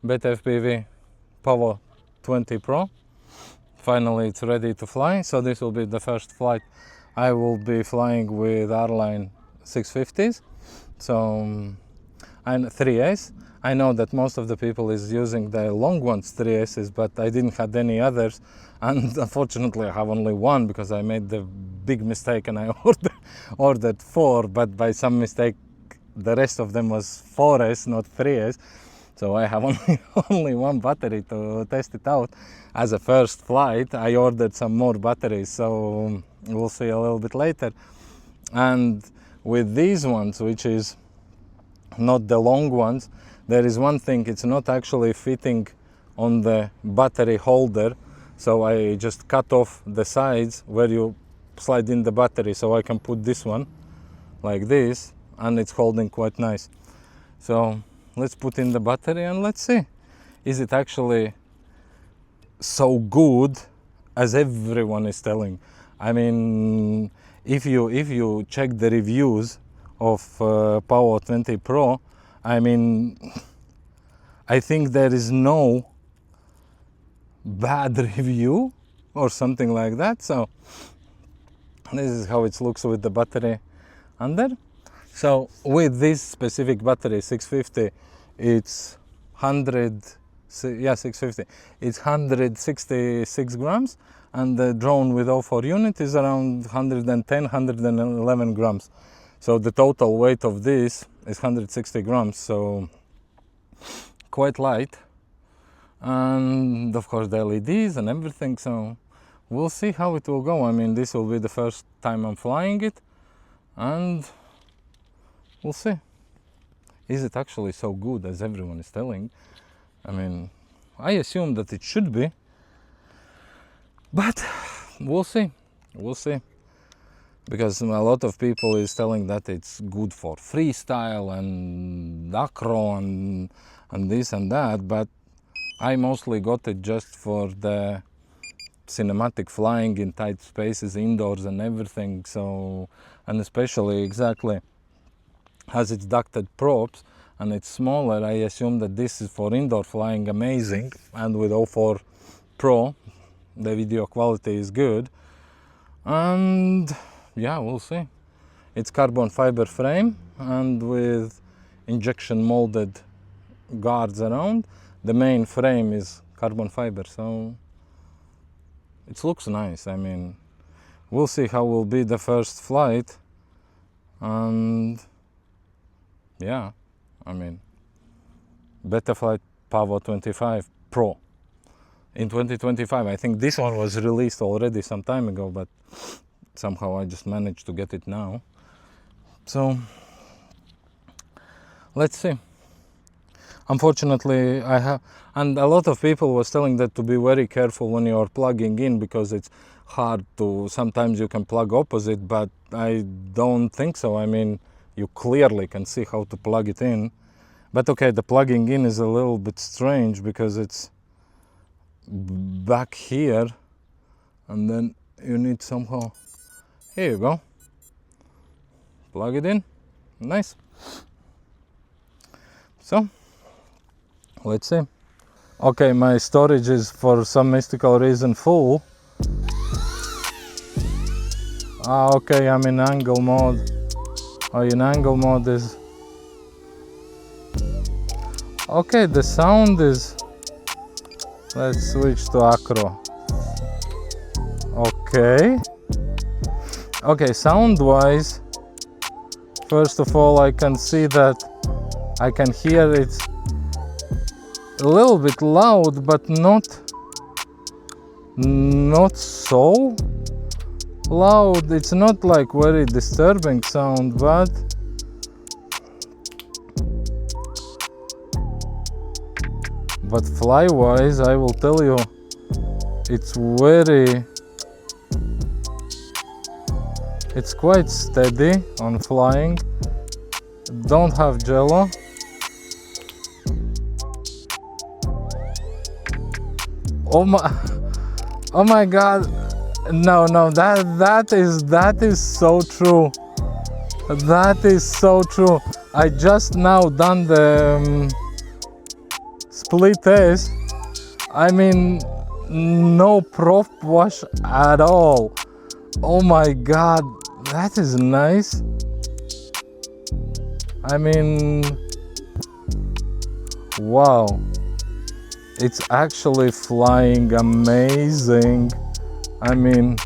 BETAFPV Pavo20 Pro. Finally it's ready to fly, so this will be the first flight I will be flying with Airline 650s, so and 3As. I know that most of the people is using the long ones, 3Ss, but I didn't have any others, and unfortunately I have only one because I made the big mistake and I ordered 4, but by some mistake the rest of them was 4S, not 3S. So I have only one battery to test it out. As a first flight, I ordered some more batteries, so we'll see a little bit later. And with these ones, which is not the long ones, there is one thing, it's not actually fitting on the battery holder. So I just cut off the sides where you slide in the battery, so I can put this one like this, and it's holding quite nice. So let's put in the battery and let's see, is it actually so good as everyone is telling? I mean, if you check the reviews of Pavo20 Pro, I mean, I think there is no bad review or something like that. So this is how it looks with the battery under. So with this specific battery 650, it's 166 grams, and the drone with 04 unit is around 110, 111 grams. So the total weight of this is 160 grams, so quite light. And of course the LEDs and everything, so we'll see how it will go. I mean, this will be the first time I'm flying it, and we'll see. Is it actually so good as everyone is telling? I mean, I assume that it should be, but we'll see. We'll see. Because a lot of people is telling that it's good for freestyle and acro and this and that, but I mostly got it just for the cinematic flying in tight spaces, indoors and everything. So, and especially exactly has its ducted probes and it's smaller, I assume that this is for indoor flying amazing, and with 04 Pro the video quality is good, and yeah, we'll see. It's carbon fiber frame and with injection molded guards around. The main frame is carbon fiber, so it looks nice. I mean, we'll see how will be the first flight, and yeah, I mean, BETAFPV Pavo20 Pro in 2025. I think this one was released already some time ago, but somehow I just managed to get it now. So let's see. Unfortunately, I have, and a lot of people was telling that to be very careful when you are plugging in, because it's hard to, sometimes you can plug opposite, but I don't think so. I mean, you clearly can see how to plug it in. But okay, the plugging in is a little bit strange because it's back here, and then you need somehow, here you go, plug it in, nice. So let's see. Okay, my storage is for some mystical reason full. Okay, I'm in angle mode. Oh, in angle mode is okay. The sound is, let's switch to acro. Okay, sound wise, first of all, I can see that I can hear it a little bit loud, but not so loud. It's not like very disturbing sound, but fly wise, I will tell you, it's quite steady on flying. Don't have jello. Oh my god, no, that is so true. That is so true. I just now done the split test. I mean, no prop wash at all. Oh my god, that is nice. I mean, wow, it's actually flying amazing. I mean,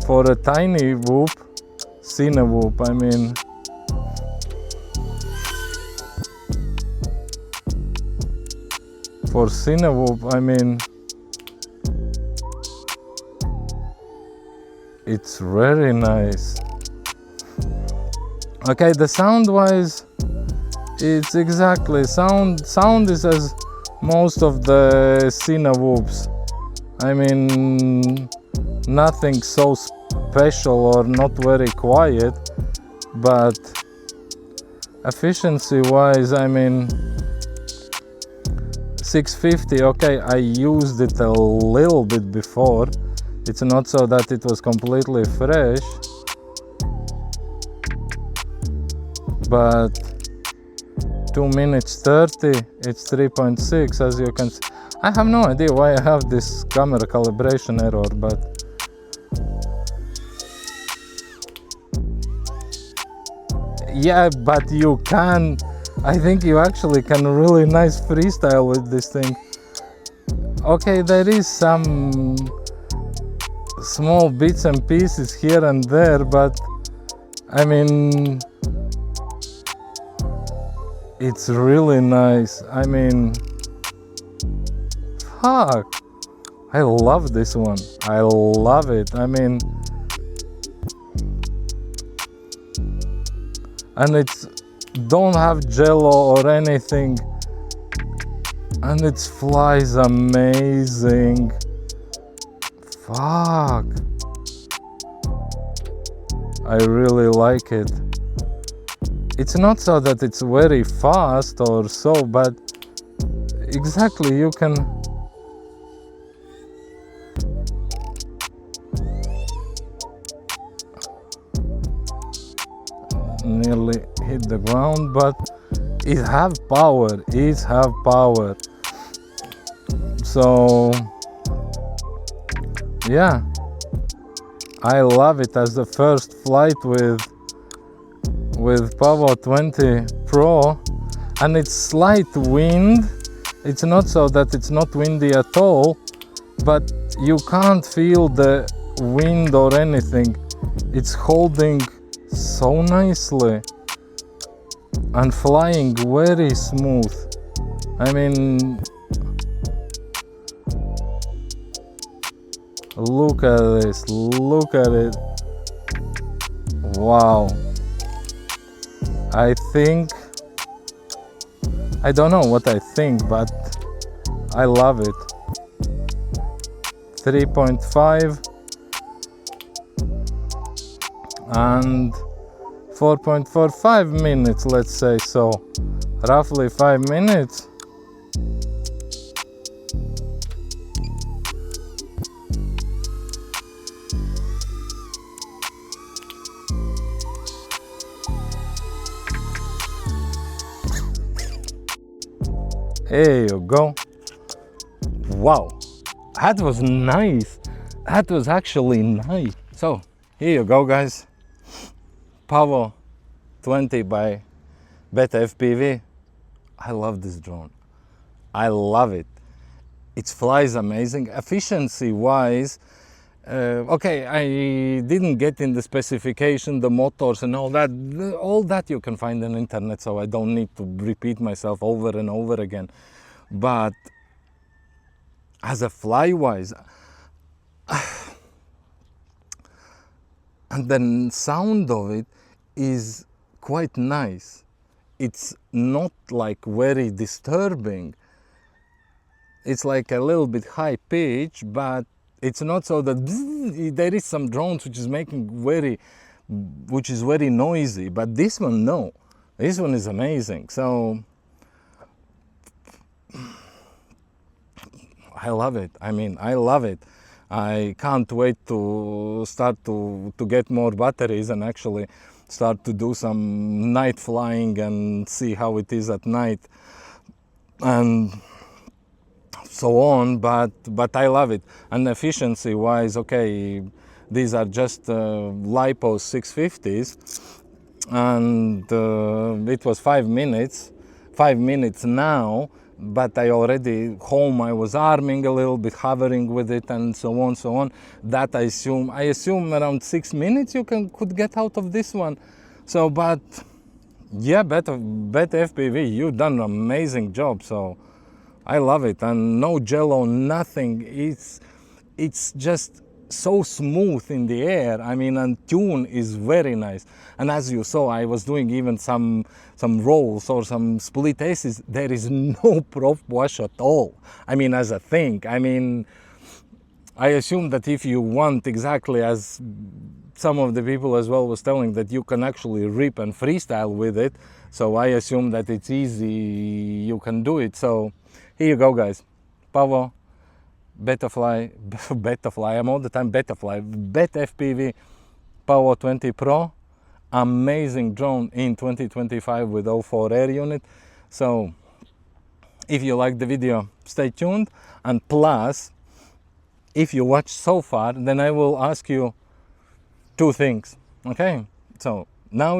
for a tiny whoop, cine whoop, I mean, for cine whoop, I mean, it's very nice. Okay, the sound wise, it's exactly sound is as most of the cine whoops. I mean, nothing so special or not very quiet, but efficiency wise, I mean, 650, okay, I used it a little bit before. It's not so that it was completely fresh, but 2 minutes 30, it's 3.6, as you can see. I have no idea why I have this camera calibration error, but yeah, but you can, I think you actually can really nice freestyle with this thing. Okay, there is some small bits and pieces here and there, but I mean, it's really nice. I mean, fuck, I love this one. I love it. I mean, and it's don't have jello or anything, and it flies amazing. Fuck, I really like it. It's not so that it's very fast or so, but exactly, you can nearly hit the ground, but it have power, so yeah, I love it as the first flight with Pavo20 Pro, and it's slight wind. It's not so that it's not windy at all, but you can't feel the wind or anything. It's holding so nicely and flying very smooth. I mean, look at this, look at it. Wow. I don't know what I think, but I love it. 3.5 and 4.45 minutes, let's say, so roughly 5 minutes. There you go. Wow, that was nice. That was actually nice. So here you go, guys. Pavo20 by BETAFPV. I love this drone. I love it. It flies amazing. Efficiency wise, okay, I didn't get in the specification, the motors and all that. All that you can find on the internet, so I don't need to repeat myself over and over again. But as a fly wise, and the sound of it is quite nice. It's not like very disturbing. It's like a little bit high pitch, but it's not so that there is some drones which is very noisy, but this one, no. This one is amazing. So I love it. I mean, I love it. I can't wait to start to get more batteries and actually start to do some night flying and see how it is at night and so on, but I love it. And efficiency wise, okay, these are just LiPo 650s, and it was 5 minutes now, but I already home, I was arming a little bit, hovering with it and so on. That I assume around 6 minutes you could get out of this one. So, but yeah, BETAFPV, you've done an amazing job, so I love it. And no jello, nothing. It's just so smooth in the air. I mean, and tune is very nice. And as you saw, I was doing even some rolls or some split aces. There is no prop wash at all. I mean, as a thing. I mean, I assume that if you want, exactly as some of the people as well was telling, that you can actually rip and freestyle with it. So I assume that it's easy, you can do it. So here you go, guys. Pavo, Betafly, I'm all the time Betafly, BETAFPV Pavo20 Pro, amazing drone in 2025 with 04 air unit. So if you like the video, stay tuned, and plus, if you watch so far, then I will ask you 2 things, okay? So now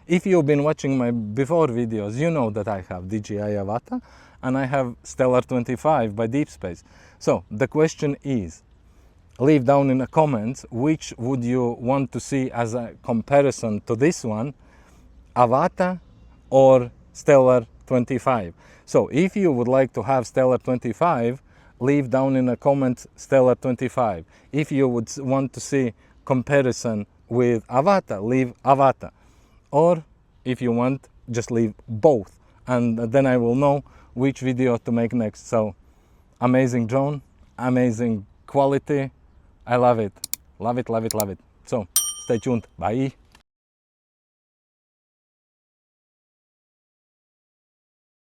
if you've been watching my before videos, you know that I have DJI Avata and I have Stellar 25 by Deep Space. So the question is, leave down in the comments which would you want to see as a comparison to this one, Avata or Stellar 25. So if you would like to have Stellar 25, leave down in the comments Stellar 25. If you would want to see comparison with Avata, leave Avata. Or if you want, just leave both, and then I will know which video to make next. So amazing drone, amazing quality. I love it. Love it. So stay tuned. Bye.